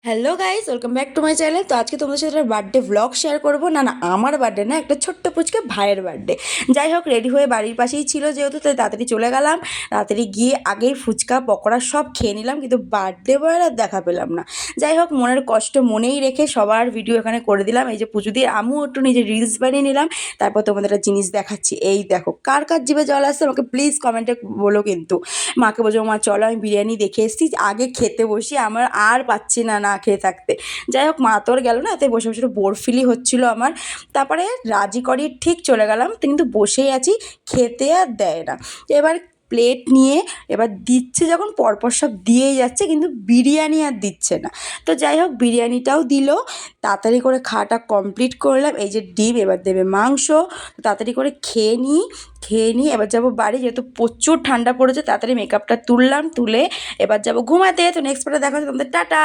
Hello guys, welcome back to my channel. তো আজকে তোমাদের সাথে একটা বার্থডে ব্লগ শেয়ার করবো। না আমার বার্থডে না, একটা ছোট্ট পুচকে ভাইয়ের বার্থডে। যাই হোক, রেডি হয়ে বাড়ির পাশেই ছিল যেহেতু, তাই তাড়াতাড়ি চলে গেলাম। তাড়াতাড়ি গিয়ে আগেই ফুচকা পকোড়া সব খেয়ে নিলাম, কিন্তু বার্থডে বয়ের আর দেখা পেলাম না। যাই হোক, মনের কষ্ট মনেই রেখে সবার ভিডিও এখানে করে দিলাম। এই যে পুজো দিয়ে আমিও একটু নিজের রিলস বানিয়ে নিলাম। তারপর তোমাদের একটা জিনিস দেখাচ্ছি। এই দেখো, কার কার জিভে জল আসছে আমাকে প্লিজ কমেন্টে বলো। কিন্তু মাকে বলছো, মা চলো আমি বিরিয়ানি দেখে এসেছি, আগে খেতে বসি, আমার আর পাচ্ছি না না খেয়ে থাকতে। যাই হোক, মা তো আর গেল না, তাই বসে বসে বোর ফিলই হচ্ছিল আমার। তারপরে রাজি করি ঠিক চলে গেলাম, কিন্তু বসেই আছি, খেতে আর দেয় না। এবার প্লেট নিয়ে এবার দিচ্ছে, যখন পরপর সব দিয়েই যাচ্ছে, কিন্তু বিরিয়ানি আর দিচ্ছে না। তো যাই হোক, বিরিয়ানিটাও দিল। তাড়াতাড়ি করে খাওয়াটা কমপ্লিট করলাম। এই যে ডিম, এবার দেবে মাংস। তাড়াতাড়ি করে খেয়ে নিই এবার যাবো বাড়ি, যেহেতু প্রচুর ঠান্ডা পড়েছে। তাড়াতাড়ি মেকআপটা তুললাম, তুলে এবার যাবো ঘুমাতে। তো নেক্সট পার্টে দেখা হচ্ছে তোমাদের, টাটা।